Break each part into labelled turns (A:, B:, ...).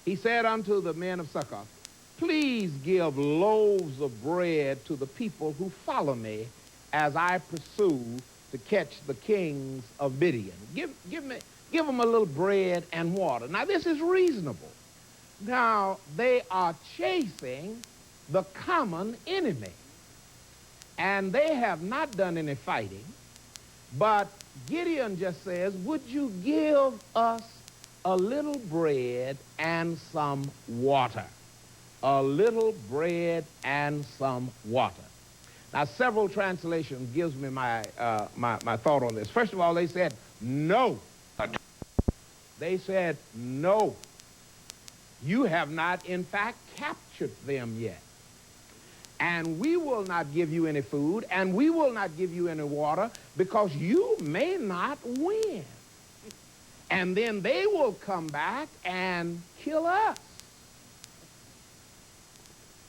A: He said unto the men of Succoth, please give loaves of bread to the people who follow me as I pursue to catch the kings of Midian. Give them a little bread and water. Now, this is reasonable. Now, they are chasing the common enemy, and they have not done any fighting, but Gideon just says, would you give us a little bread and some water? A little bread and some water. Now, several translations gives me my thought on this. First of all, they said no. They said no. You have not, in fact, captured them yet. And we will not give you any food, and we will not give you any water, because you may not win. And then they will come back and kill us.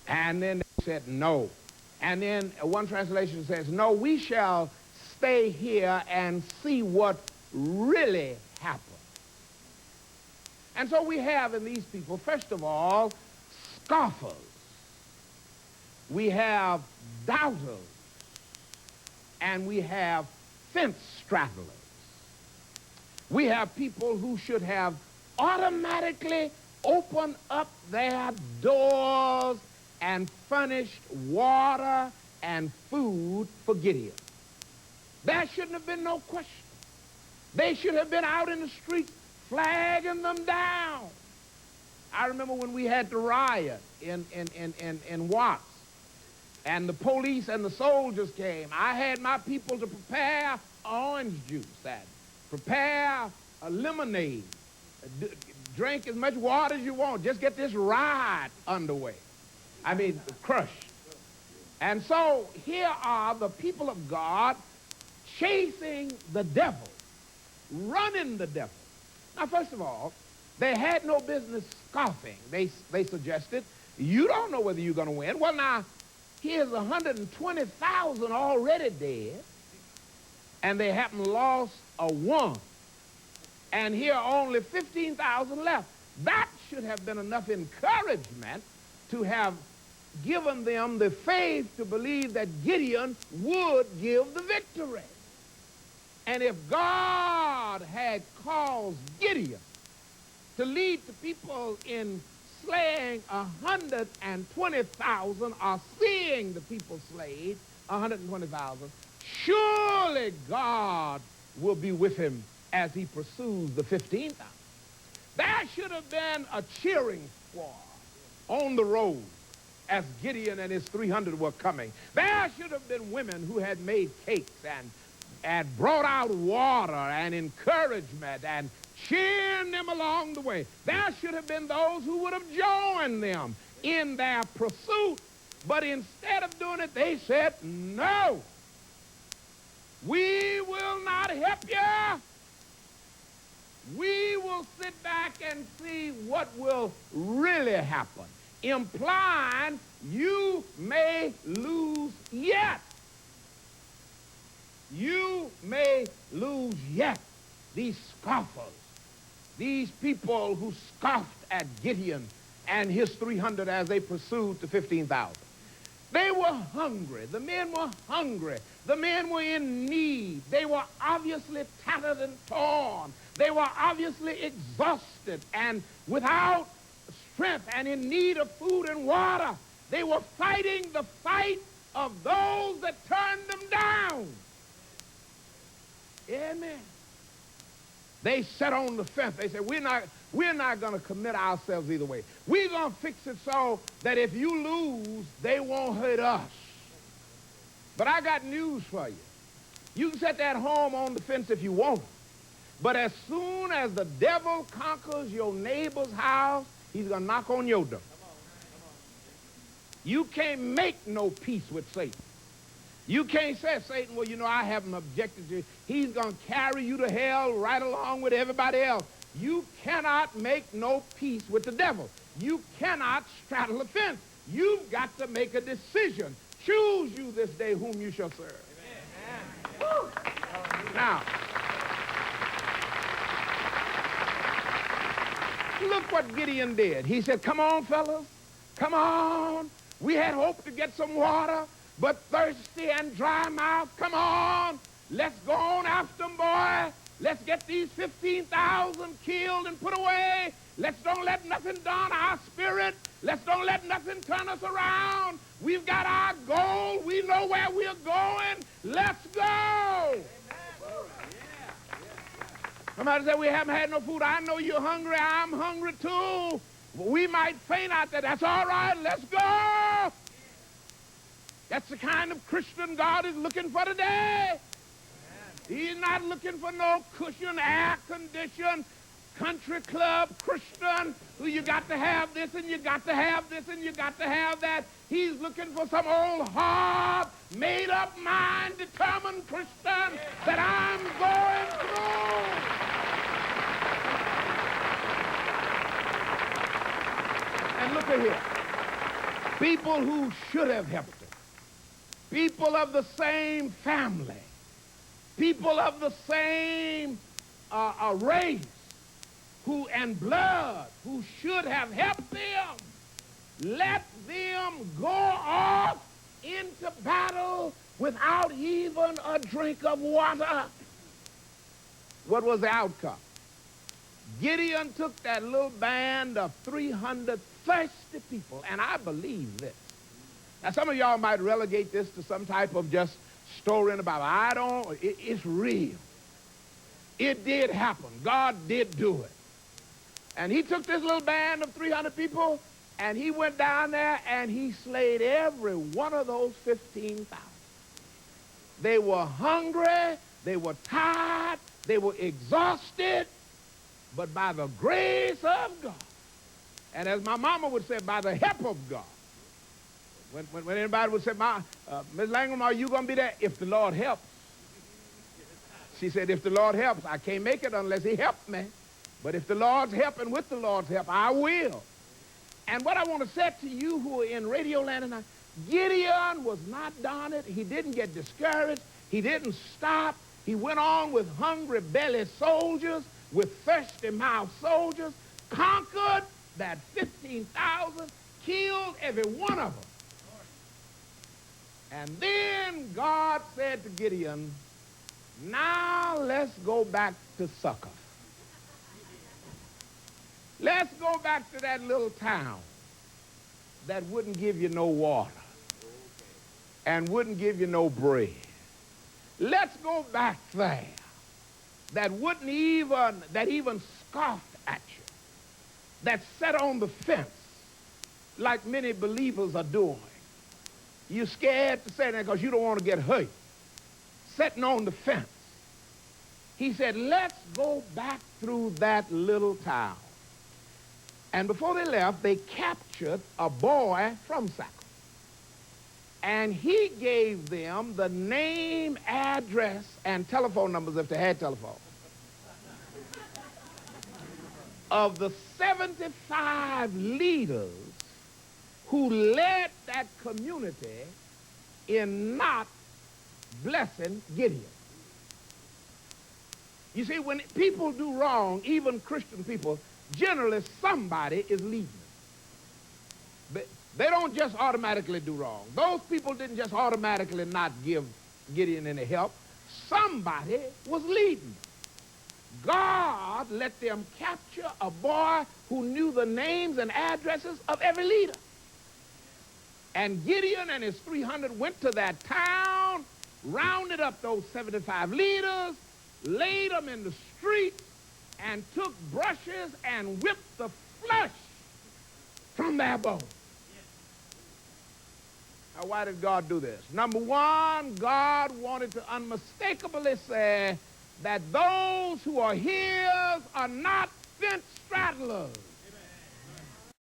A: And then they said no. And then one translation says, no, we shall stay here and see what really happened. And so we have in these people, first of all, scoffers. We have doubters. And we have fence straddlers. We have people who should have automatically opened up their doors and furnished water and food for Gideon. There shouldn't have been no question. They should have been out in the streets flagging them down. I remember when we had the riot in Watts, and the police and the soldiers came. I had my people to prepare orange juice and prepare a lemonade. Drink as much water as you want. Just get this riot underway. I mean, crushed. And so here are the people of God chasing the devil, running the devil. Now, first of all, they had no business scoffing. They suggested, you don't know whether you're going to win. Well, now, here's 120,000 already dead, and they haven't lost a one. And here are only 15,000 left. That should have been enough encouragement to have given them the faith to believe that Gideon would give the victory. And if God had caused Gideon to lead the people in slaying 120,000 or seeing the people slayed 120,000, surely God will be with him as he pursues the 15,000. There should have been a cheering squad on the road as Gideon and his 300 were coming. There should have been women who had made cakes and brought out water and encouragement and cheering them along the way. There should have been those who would have joined them in their pursuit. But instead of doing it, they said, no, we will not help you. We will sit back and see what will really happen, implying you may lose yet. You may lose yet. These scoffers, these people who scoffed at Gideon and his 300 as they pursued the 15,000. They were hungry. The men were hungry. The men were in need. They were obviously tattered and torn. They were obviously exhausted and without strength and in need of food and water. They were fighting the fight of those that turned them down. Amen. They sat on the fence. They said, we're not going to commit ourselves either way. We're going to fix it so that if you lose, they won't hurt us. But I got news for you. You can sit there at home on the fence if you want. But as soon as the devil conquers your neighbor's house, he's going to knock on your door. You can't make no peace with Satan. You can't say, Satan, well, you know, I haven't objected to you. He's going to carry you to hell right along with everybody else. You cannot make no peace with the devil. You cannot straddle a fence. You've got to make a decision. Choose you this day whom you shall serve. Amen. Look what Gideon did. He said, come on, fellas. Come on. We had hoped to get some water, but thirsty and dry mouth. Come on. Let's go on after them, boy. Let's get these 15,000 killed and put away. Let's don't let nothing dawn our spirit. Let's don't let nothing turn us around. We've got our goal. We know where we're going. Let's go. Somebody said, we haven't had no food. I know you're hungry. I'm hungry too. We might faint out there. That's all right. Let's go. That's the kind of Christian God is looking for today. He's not looking for no cushion, air-conditioned, country club Christian who you got to have this and you got to have this and you got to have that. He's looking for some old hard, made-up mind, determined Christian that I'm going through. And look at here. People who should have helped him. People of the same family. People of the same race and blood who should have helped them, let them go off into battle without even a drink of water. What was the outcome? Gideon took that little band of 300 thirsty people, and I believe this. Now, some of y'all might relegate this to some type of just story in the Bible. I don't. It's real. It did happen. God did do it. And he took this little band of 300 people, and he went down there, and he slayed every one of those 15,000. They were hungry. They were tired. They were exhausted. But by the grace of God, and as my mama would say, by the help of God, when anybody would say, Ms. Langham, are you going to be there? If the Lord helps. She said, if the Lord helps, I can't make it unless he helps me. But if the Lord's helping with the Lord's help, I will. And what I want to say to you who are in Radio Land tonight, Gideon was not daunted. He didn't get discouraged. He didn't stop. He went on with hungry belly soldiers, with thirsty mouth soldiers, conquered that 15,000, killed every one of them. And then God said to Gideon, now let's go back to Succoth. Let's go back to that little town that wouldn't give you no water and wouldn't give you no bread. Let's go back there that even scoffed at you, that sat on the fence like many believers are doing. You're scared to say that because you don't want to get hurt. Sitting on the fence. He said, let's go back through that little town. And before they left, they captured a boy from Succoth. And he gave them the name, address, and telephone numbers if they had telephone of the 75 leaders who led that community in not blessing Gideon. You see, when people do wrong, even Christian people, generally somebody is leading them. They don't just automatically do wrong. Those people didn't just automatically not give Gideon any help. Somebody was leading them. God let them capture a boy who knew the names and addresses of every leader. And Gideon and his 300 went to that town, rounded up those 75 leaders, laid them in the street, and took brushes and whipped the flesh from their bones. Now, why did God do this? Number one, God wanted to unmistakably say that those who are his are not fence straddlers.